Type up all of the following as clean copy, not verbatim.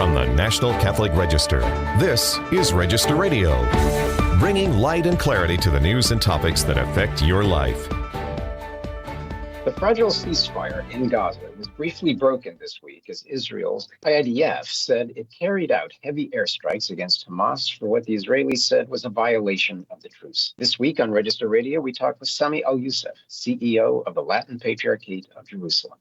From the National Catholic Register, this is Register Radio, bringing light and clarity to the news and topics that affect your life. The fragile ceasefire in Gaza was briefly broken this week as Israel's IDF said it carried out heavy airstrikes against Hamas for what the Israelis said was a violation of the truce. This week on Register Radio, we talk with Sami El-Yousef, CEO of the Latin Patriarchate of Jerusalem.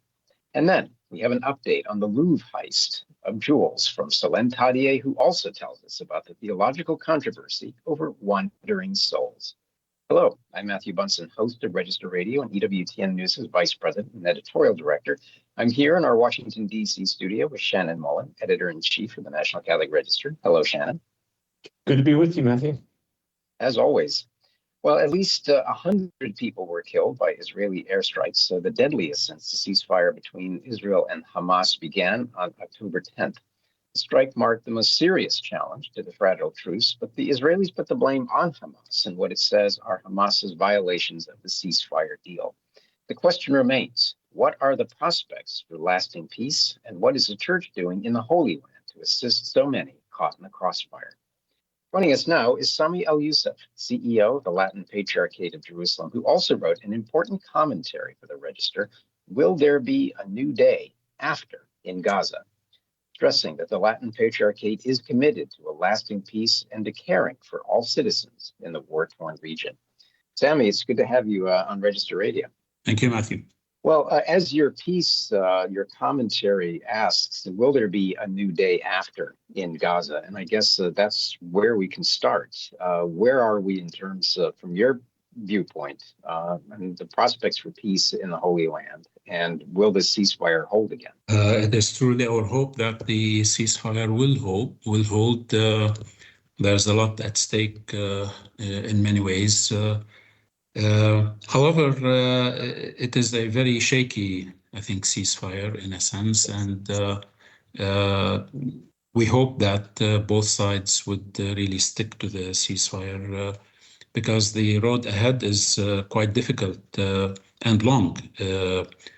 And then we have an update on the Louvre heist of jewels from Solène Tadié, who also tells us about the theological controversy over wandering souls. Hello, I'm Matthew Bunson, host of Register Radio and EWTN News' Vice President and Editorial Director. I'm here in our Washington, D.C. studio with Shannon Mullen, Editor-in-Chief of the National Catholic Register. Hello, Shannon. Good to be with you, Matthew. As always. Well, at least 100 people were killed by Israeli airstrikes, the deadliest since the ceasefire between Israel and Hamas began on October 10th. The strike marked the most serious challenge to the fragile truce, but the Israelis put the blame on Hamas and what it says are Hamas's violations of the ceasefire deal. The question remains, what are the prospects for lasting peace, and what is the Church doing in the Holy Land to assist so many caught in the crossfire? Joining us now is Sami El-Yousef, CEO of the Latin Patriarchate of Jerusalem, who also wrote an important commentary for the Register, Will There Be a New Day After in Gaza? Stressing that the Latin Patriarchate is committed to a lasting peace and to caring for all citizens in the war-torn region. Sami, it's good to have you on Register Radio. Thank you, Matthew. Well, as your piece, your commentary asks, will there be a new day after in Gaza? And I guess that's where we can start. Where are we in terms of, from your viewpoint, and the prospects for peace in the Holy Land? And will this ceasefire hold again? It is truly our hope that the ceasefire will hold. There's a lot at stake in many ways. However, it is a very shaky, I think, ceasefire in a sense, and we hope that both sides would really stick to the ceasefire because the road ahead is quite difficult and long.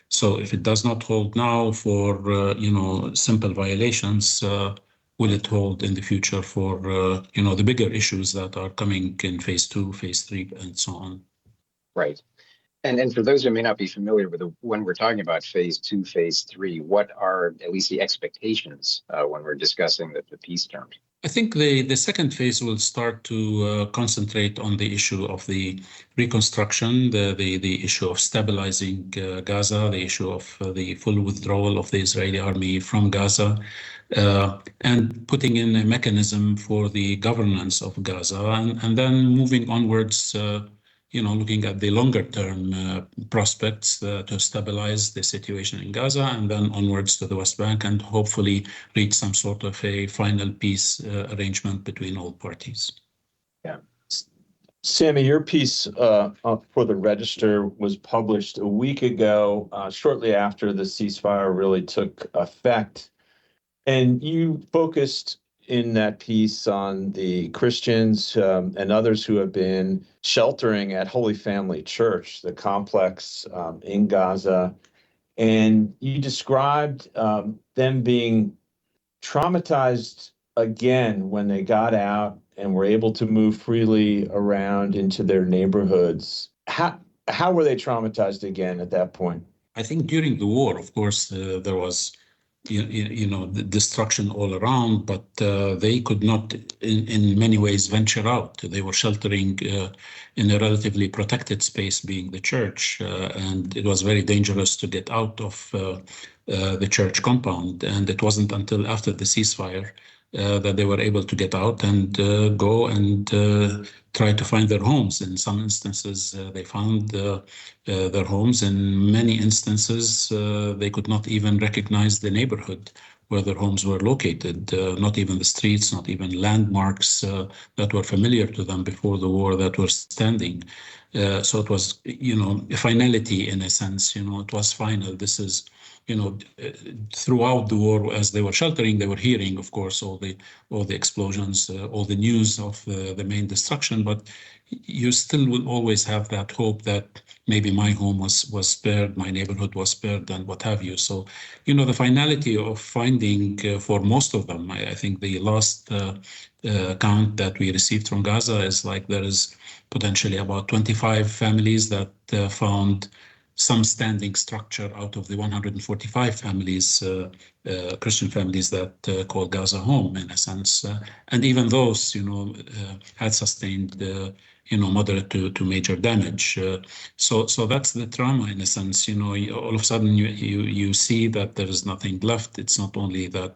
So if it does not hold now for, simple violations, will it hold in the future for, the bigger issues that are coming in phase 2, phase 3, and so on? Right. And for those who may not be familiar with when we're talking about phase 2, phase 3, what are at least the expectations when we're discussing the peace terms? I think the second phase will start to concentrate on the issue of the reconstruction, the issue of stabilizing Gaza, the issue of the full withdrawal of the Israeli army from Gaza, and putting in a mechanism for the governance of Gaza, and then moving onwards, looking at the longer-term prospects to stabilize the situation in Gaza, and then onwards to the West Bank, and hopefully reach some sort of a final peace arrangement between all parties. Yeah. Sami, your piece for the Register was published a week ago, shortly after the ceasefire really took effect. And you focused in that piece on the Christians and others who have been sheltering at Holy Family Church, the complex in Gaza. And you described them being traumatized again when they got out and were able to move freely around into their neighborhoods. How were they traumatized again at that point? I think during the war, of course, there was the destruction all around, but they could not in many ways venture out. They were sheltering in a relatively protected space, being the church, and it was very dangerous to get out of the church compound. And it wasn't until after the ceasefire that they were able to get out and go and try to find their homes. In some instances, they found their homes. In many instances, they could not even recognize the neighborhood where their homes were located, not even the streets, not even landmarks that were familiar to them before the war that were standing. So it was, a finality in a sense. It was final. This is, throughout the war, as they were sheltering, they were hearing, of course, all the explosions, all the news of the main destruction. But you still will always have that hope that maybe my home was spared, my neighborhood was spared, and what have you. So, the finality of finding for most of them, I think the last count that we received from Gaza is like there is potentially about 25 families that found some standing structure out of the 145 families, Christian families that call Gaza home, in a sense. And even those, had sustained, moderate to major damage. So that's the trauma, in a sense. All of a sudden you see that there is nothing left. It's not only that,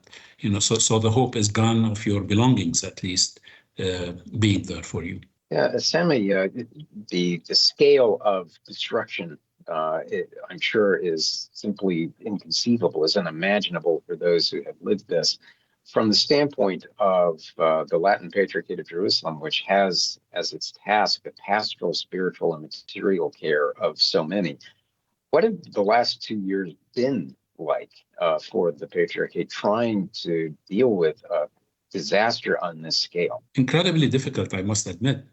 so the hope is gone of your belongings, at least, being there for you. Yeah, Sami, the scale of destruction, I'm sure, is simply inconceivable, is unimaginable for those who have lived this. From the standpoint of the Latin Patriarchate of Jerusalem, which has as its task the pastoral, spiritual, and material care of so many, what have the last 2 years been like for the Patriarchate trying to deal with disaster on this scale? Incredibly difficult, I must admit,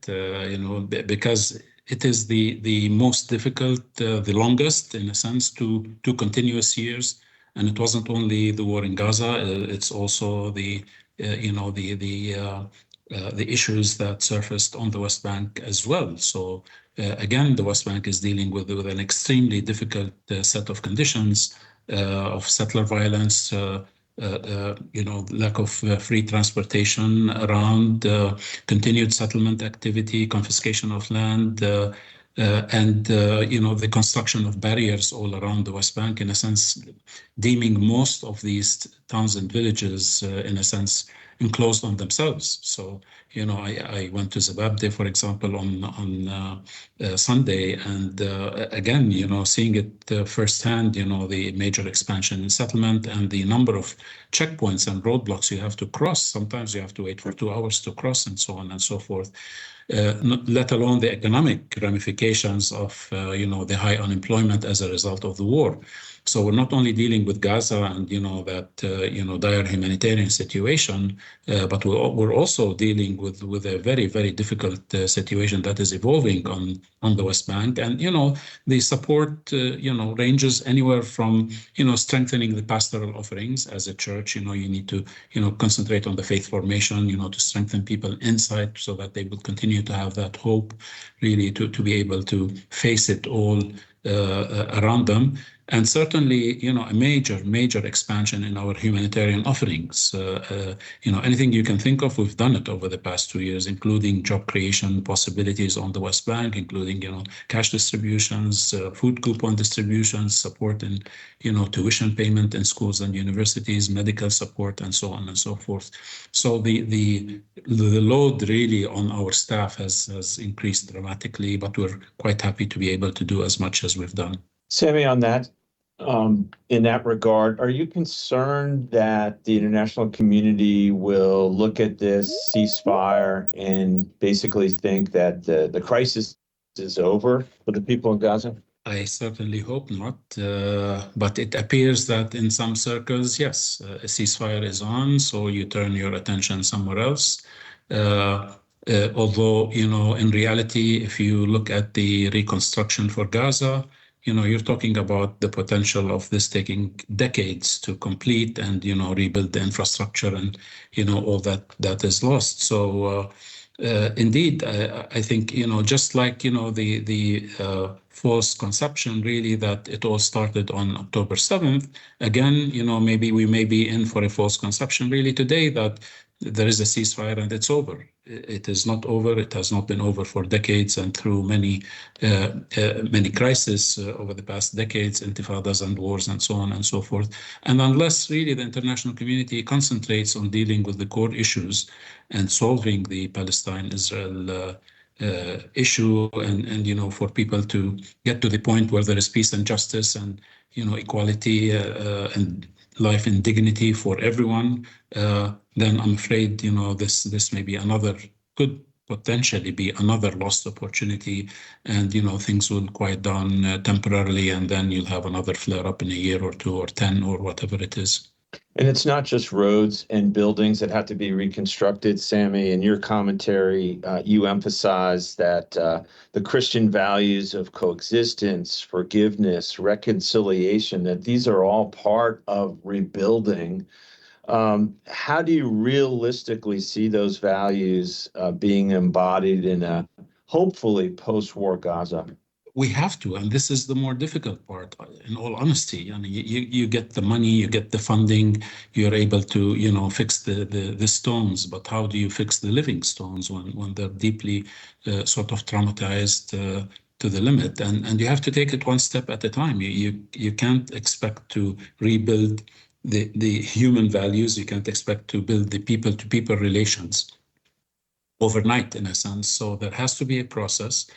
because it is the most difficult, the longest, in a sense, two continuous years. And it wasn't only the war in Gaza; it's also the issues that surfaced on the West Bank as well. So again, the West Bank is dealing with an extremely difficult set of conditions of settler violence. Lack of free transportation around, continued settlement activity, confiscation of land, and the construction of barriers all around the West Bank, in a sense, deeming most of these towns and villages, in a sense, enclosed on themselves. So, I went to Zababde, for example, on Sunday, and again, seeing it firsthand, the major expansion in settlement and the number of checkpoints and roadblocks you have to cross. Sometimes you have to wait for 2 hours to cross, and so on and so forth. Let alone the economic ramifications of, the high unemployment as a result of the war. So we're not only dealing with Gaza and, that, dire humanitarian situation, but we're also dealing with a very, very difficult situation that is evolving on the West Bank. And, the support, ranges anywhere from, strengthening the pastoral offerings as a church. You need to, concentrate on the faith formation, to strengthen people inside so that they will continue to have that hope, really, to be able to face it all around them. And certainly, a major expansion in our humanitarian offerings. Anything you can think of, we've done it over the past 2 years, including job creation possibilities on the West Bank, including, cash distributions, food coupon distributions, support in, tuition payment in schools and universities, medical support, and so on and so forth. So the load really on our staff has increased dramatically, but we're quite happy to be able to do as much as we've done. Sami, on that, in that regard, are you concerned that the international community will look at this ceasefire and basically think that the crisis is over for the people in Gaza? I certainly hope not, but it appears that in some circles, yes, a ceasefire is on, so you turn your attention somewhere else. Although, in reality, if you look at the reconstruction for Gaza, you're talking about the potential of this taking decades to complete and, rebuild the infrastructure and, all that is lost. So indeed, I think, just like, the false conception really that it all started on October 7th, again, maybe we may be in for a false conception really today that there is a ceasefire and it's over. It is not over. It has not been over for decades and through many crises over the past decades, intifadas and wars and so on and so forth. And unless really the international community concentrates on dealing with the core issues and solving the Palestine-Israel issue and for people to get to the point where there is peace and justice and, equality and life in dignity for everyone, then I'm afraid, this may be another, could potentially be another lost opportunity, and things will quiet down temporarily, and then you'll have another flare up in a year or two or 10 or whatever it is. And it's not just roads and buildings that have to be reconstructed, Sami. In your commentary, you emphasize that the Christian values of coexistence, forgiveness, reconciliation, that these are all part of rebuilding. How do you realistically see those values being embodied in a hopefully post-war Gaza? We have to, and this is the more difficult part, in all honesty. I mean, you get the money, you get the funding, you're able to, fix the stones, but how do you fix the living stones when they're deeply sort of traumatized to the limit? And you have to take it one step at a time. You can't expect to rebuild the human values. You can't expect to build the people-to-people relations overnight, in a sense. So there has to be a process.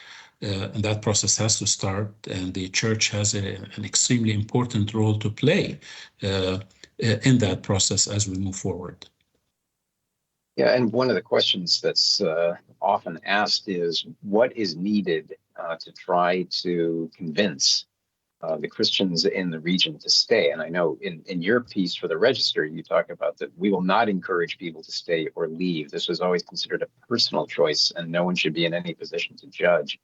And that process has to start, and the church has an extremely important role to play in that process as we move forward. Yeah, and one of the questions that's often asked is, what is needed to try to convince the Christians in the region to stay? And I know in your piece for the Register, you talk about that we will not encourage people to stay or leave. This was always considered a personal choice, and no one should be in any position to judge.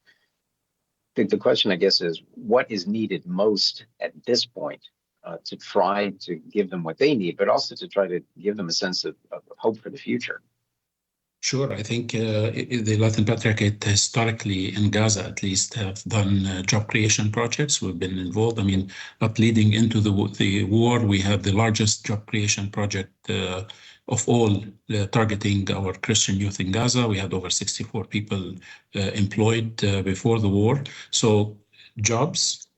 The question, I guess, is what is needed most at this point to try to give them what they need, but also to try to give them a sense of hope for the future? Sure. I think the Latin Patriarchate historically, in Gaza at least, have done job creation projects. We've been involved. I mean, not leading into the war, we have the largest job creation project of all, targeting our Christian youth in Gaza. We had over 64 people employed before the war. So jobs,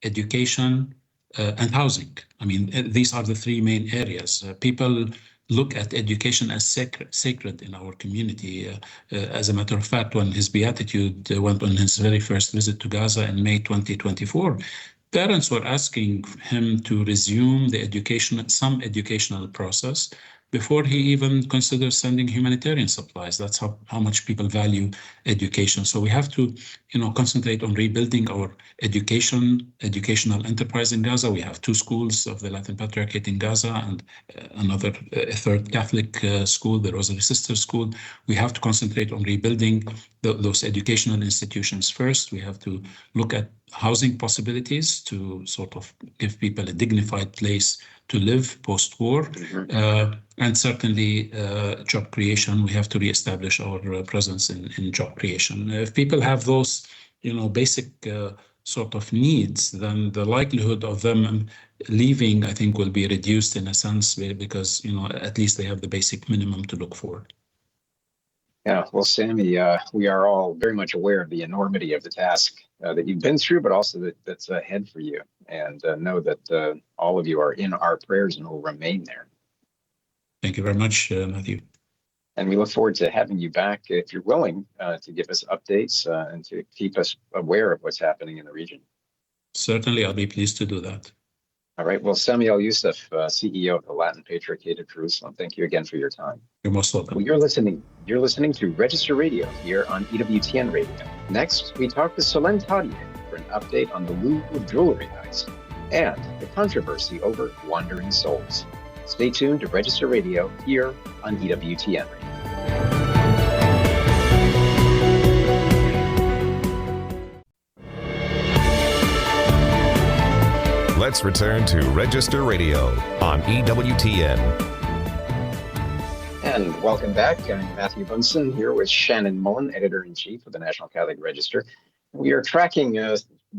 education, and housing. I mean, these are the three main areas. People look at education as sacred in our community. As a matter of fact, when his beatitude went on his very first visit to Gaza in May 2024, parents were asking him to resume some educational process before he even considers sending humanitarian supplies. That's how much people value education. So we have to, concentrate on rebuilding our educational enterprise in Gaza. We have 2 schools of the Latin Patriarchate in Gaza and a third Catholic school, the Rosary Sister School. We have to concentrate on rebuilding those educational institutions first. We have to look at housing possibilities to sort of give people a dignified place to live post-war. Mm-hmm. And certainly job creation. We have to reestablish our presence in job creation. If people have those, basic sort of needs, then the likelihood of them leaving, I think, will be reduced in a sense, because, at least they have the basic minimum to look for. Yeah, well, Sami, we are all very much aware of the enormity of the task that you've been through, but also that's ahead for you. And know that all of you are in our prayers and will remain there. Thank you very much, Matthew. And we look forward to having you back, if you're willing, to give us updates and to keep us aware of what's happening in the region. Certainly, I'll be pleased to do that. All right. Well, Sami El-Yousef, CEO of the Latin Patriarchate of Jerusalem, thank you again for your time. You're most welcome. Well, you're listening to Register Radio here on EWTN Radio. Next, we talk to Solène Tadié for an update on the Louvre jewelry heist and the controversy over wandering souls. Stay tuned to Register Radio here on EWTN Radio. Let's return to Register Radio on EWTN. And welcome back. I'm Matthew Bunson here with Shannon Mullen, Editor-in-Chief of the National Catholic Register. We are tracking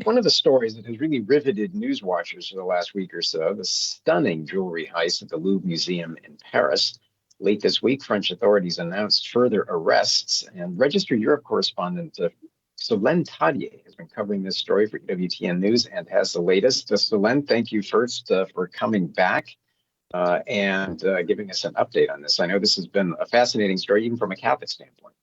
one of the stories that has really riveted news watchers for the last week or so, the stunning jewelry heist at the Louvre Museum in Paris. Late this week, French authorities announced further arrests, and Register Europe correspondent Solène Tadié has been covering this story for EWTN News and has the latest. Solène, thank you first for coming back and giving us an update on this. I know this has been a fascinating story, even from a Catholic standpoint.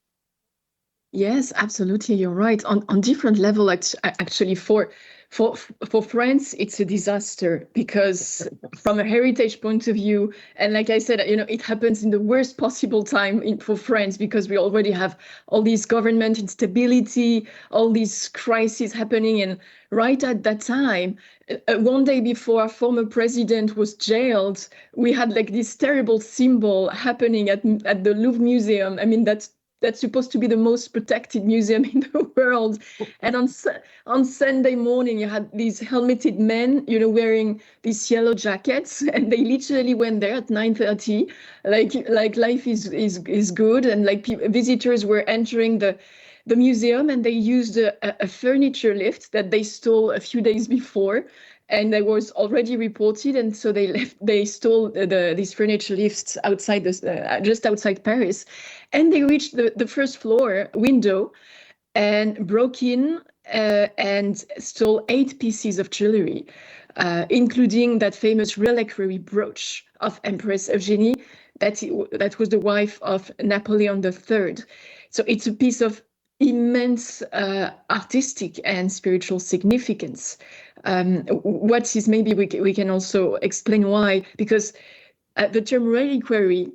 Yes, absolutely. You're right. On different level, actually, for France, it's a disaster because from a heritage point of view, and like I said, it happens in the worst possible time for France because we already have all this government instability, all these crises happening, and right at that time, one day before our former president was jailed, we had like this terrible symbol happening at the Louvre Museum. I mean, that's supposed to be the most protected museum in the world. And on Sunday morning, you had these helmeted men, wearing these yellow jackets, and they literally went there at 9:30, like life is good, and like visitors were entering the museum, and they used a furniture lift that they stole a few days before. And that was already reported, and so they stole these furniture lifts outside just outside Paris, and they reached the first floor window and broke in and stole 8 pieces of jewelry, including that famous reliquary brooch of Empress Eugenie that was the wife of Napoleon III. So it's a piece of immense artistic and spiritual significance. What is, maybe we can also explain why, because the term reliquary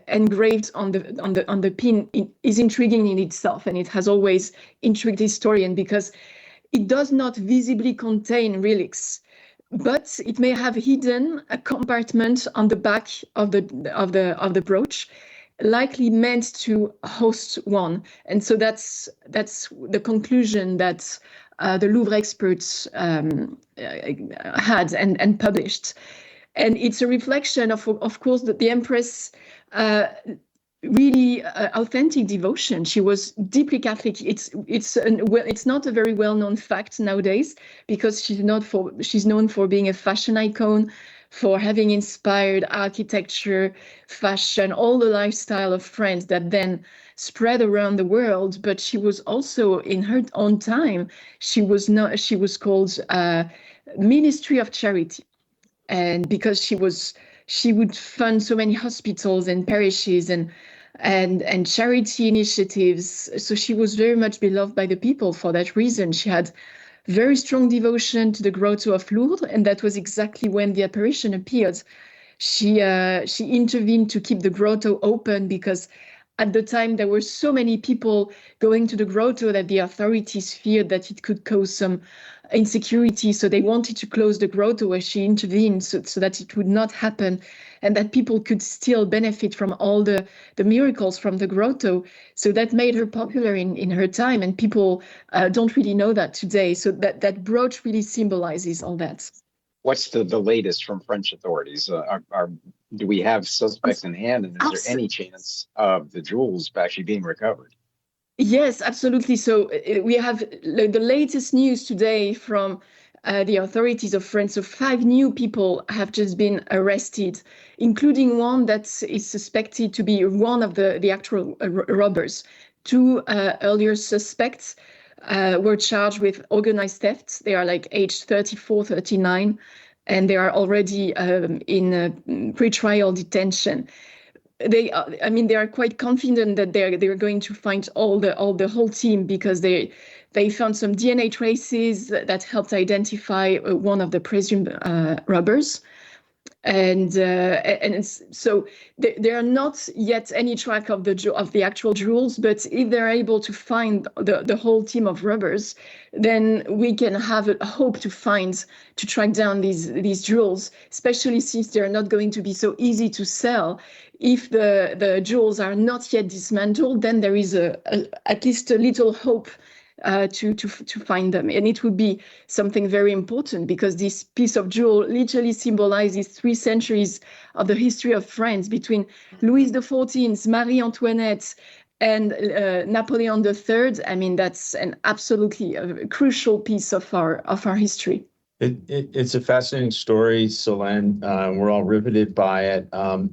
engraved on the pin is intriguing in itself, and it has always intrigued historian because it does not visibly contain relics, but it may have hidden a compartment on the back of the brooch, likely meant to host one. And so that's the conclusion that the Louvre experts had and published. And it's a reflection of course, that the Empress really authentic devotion. She was deeply Catholic. It's not a very well-known fact nowadays because she's known for being a fashion icon, for having inspired architecture, fashion, all the lifestyle of France that then spread around the world. But she was also, in her own time, she was called Ministry of Charity. And because she would fund so many hospitals and parishes and charity initiatives. So she was very much beloved by the people for that reason. She had very strong devotion to the grotto of Lourdes, and that was exactly when the apparition appeared. She intervened to keep the grotto open because at the time there were so many people going to the grotto that the authorities feared that it could cause some insecurity. So they wanted to close the grotto, where she intervened so that it would not happen and that people could still benefit from all the miracles from the grotto. So that made her popular in her time, and people don't really know that today. So that brooch really symbolizes all that. What's the latest from French authorities? Do we have suspects in hand, and is there any chance of the jewels actually being recovered? Yes, absolutely. So we have the latest news today from the authorities of France. So 5 new people have just been arrested, including one that is suspected to be one of the actual robbers. 2 earlier suspects were charged with organized theft. They are like aged 34, 39, and they are already in pre-trial detention. They are quite confident that they're going to find the whole team, because they found some DNA traces that helped identify one of the presumed robbers. And so there are not yet any track of the actual jewels, but if they're able to find the whole team of robbers, then we can have a hope to track down these jewels, especially since they're not going to be so easy to sell. If the jewels are not yet dismantled, then there is at least a little hope to find them. And it would be something very important, because this piece of jewel literally symbolizes 3 centuries of the history of France, between Louis XIV, Marie Antoinette, and Napoleon III. I mean, that's an absolutely crucial piece of our history. It's a fascinating story, Solène. We're all riveted by it,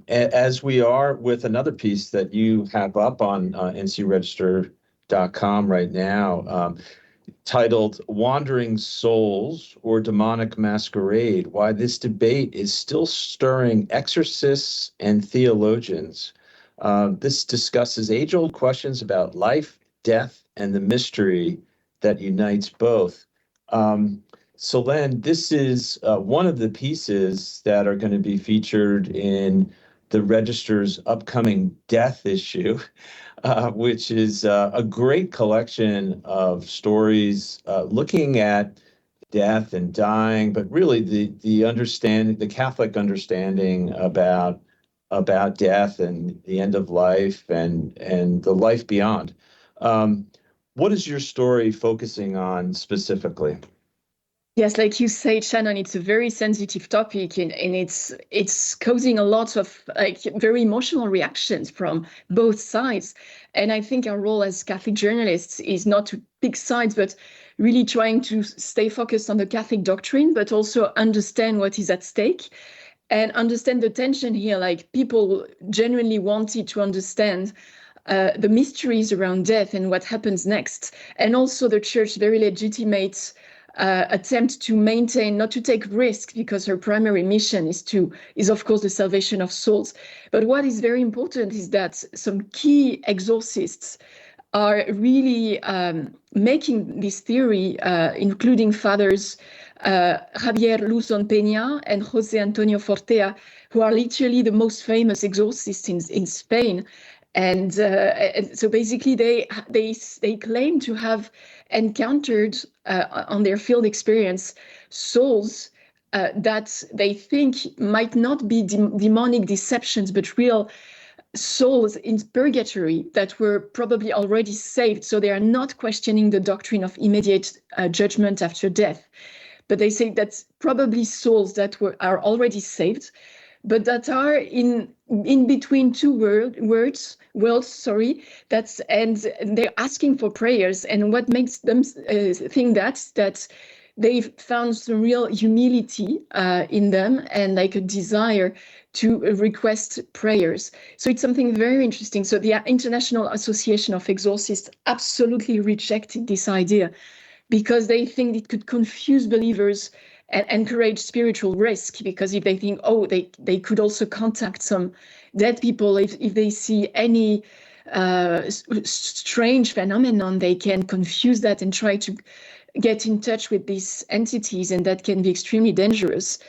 as we are with another piece that you have up on ncregister.com right now, titled "Wandering Souls or Demonic Masquerade: Why This Debate is Still Stirring Exorcists and Theologians." This discusses age-old questions about life, death, and the mystery that unites both. Solène, this is one of the pieces that are going to be featured in the Register's upcoming death issue, which is a great collection of stories looking at death and dying, but really the understanding, the Catholic understanding about death and the end of life and the life beyond. What is your story focusing on specifically? Yes, like you say, Shannon, it's a very sensitive topic, and it's causing a lot of very emotional reactions from both sides. And I think our role as Catholic journalists is not to pick sides, but really trying to stay focused on the Catholic doctrine, but also understand what is at stake and understand the tension here. Like, people genuinely wanted to understand the mysteries around death and what happens next, and also the Church very legitimate attempt to maintain, not to take risks, because her primary mission is of course the salvation of souls. But what is very important is that some key exorcists are really making this theory, including fathers Javier Luzon Peña and José Antonio Fortea, who are literally the most famous exorcists in Spain. And so basically they claim to have encountered on their field experience souls that they think might not be demonic deceptions, but real souls in purgatory that were probably already saved. So they are not questioning the doctrine of immediate judgment after death, but they say that's probably souls that are already saved, but that are in between two worlds. And they're asking for prayers. And what makes them think that they've found some real humility in them, and like a desire to request prayers. So it's something very interesting. So the International Association of Exorcists absolutely rejected this idea, because they think it could confuse believers and encourage spiritual risk, because if they think, oh, they could also contact some dead people, if they see any strange phenomenon, they can confuse that and try to get in touch with these entities, and that can be extremely dangerous.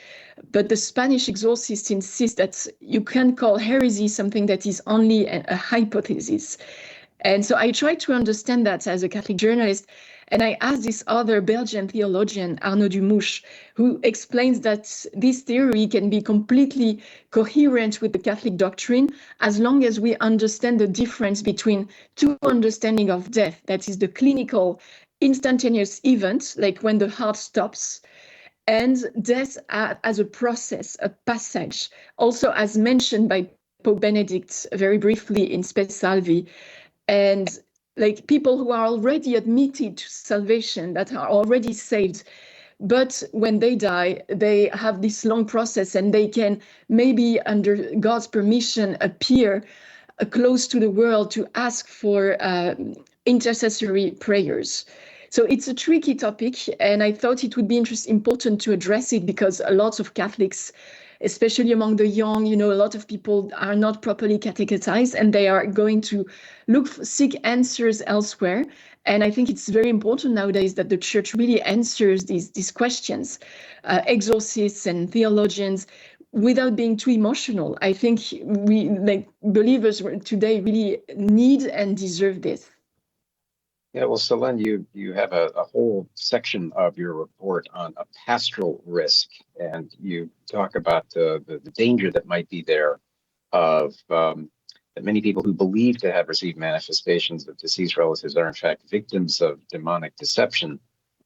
But the Spanish exorcists insist that you can call heresy something that is only a hypothesis. And so I try to understand that as a Catholic journalist. And I asked this other Belgian theologian, Arnaud Dumouche, who explains that this theory can be completely coherent with the Catholic doctrine as long as we understand the difference between two understanding of death. That is the clinical instantaneous event, like when the heart stops, and death as a process, a passage, also as mentioned by Pope Benedict very briefly in Spe Salvi. And like people who are already admitted to salvation, that are already saved, but when they die, they have this long process, and they can maybe under God's permission appear close to the world to ask for intercessory prayers. So it's a tricky topic, and I thought it would be important to address it, because a lot of Catholics, especially among the young, a lot of people are not properly catechized, and they are going to seek answers elsewhere. And I think it's very important nowadays that the Church really answers these questions, exorcists and theologians, without being too emotional. I think we, like believers today, really need and deserve this. Yeah, well, Solène, you have a whole section of your report on a pastoral risk, and you talk about the danger that might be there of that many people who believe to have received manifestations of deceased relatives are in fact victims of demonic deception.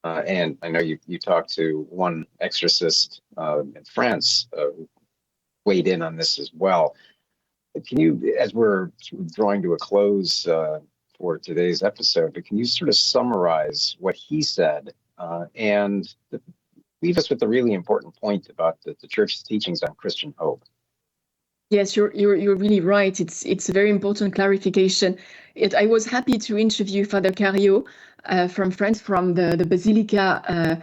And I know you talked to one exorcist in France who weighed in on this as well. Can you, as we're drawing to a close for today's episode, but can you sort of summarize what he said and leave us with a really important point about the Church's teachings on Christian hope? Yes, you're really right. It's a very important clarification. I was happy to interview Father Cario from France, from the Basilica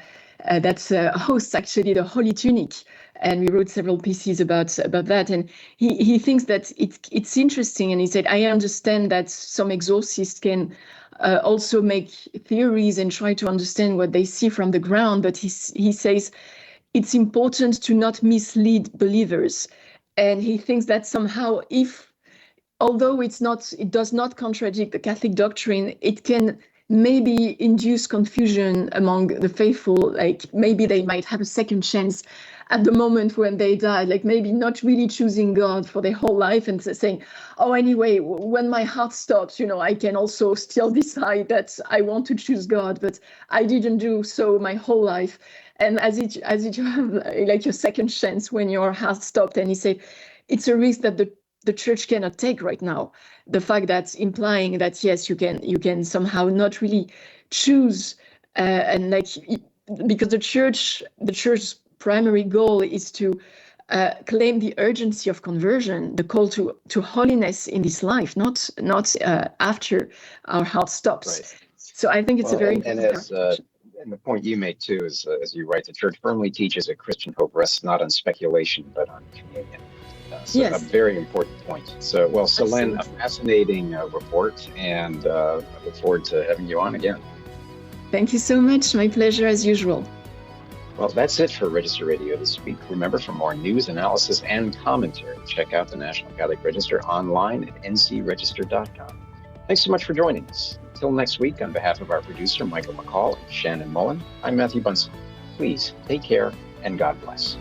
that hosts actually the Holy Tunic. And we wrote several pieces about that. And he thinks that it's interesting. And he said, I understand that some exorcists can also make theories and try to understand what they see from the ground. But he says it's important to not mislead believers. And he thinks that somehow although it does not contradict the Catholic doctrine, it can maybe induce confusion among the faithful. Like maybe they might have a second chance at the moment when they die, like maybe not really choosing God for their whole life and saying, oh, anyway, when my heart stops, I can also still decide that I want to choose God, but I didn't do so my whole life. And as you have like your second chance when your heart stopped, and he said, it's a risk that the church cannot take right now. The fact that's implying that, yes, you can somehow not really choose, and like, because the church's primary goal is to claim the urgency of conversion, the call to holiness in this life, not after our heart stops. Right. So I think it's a very important and the point you made too is, as you write, the church firmly teaches that Christian hope rests not on speculation but on communion. So yes. A very important point. So, well, Solène, a fascinating report, and I look forward to having you on again. Thank you so much. My pleasure as usual. Well, that's it for Register Radio this week. Remember, for more news, analysis, and commentary, check out the National Catholic Register online at ncregister.com. Thanks so much for joining us. Until next week, on behalf of our producer, Michael McCall, and Shannon Mullen, I'm Matthew Bunson. Please take care, and God bless.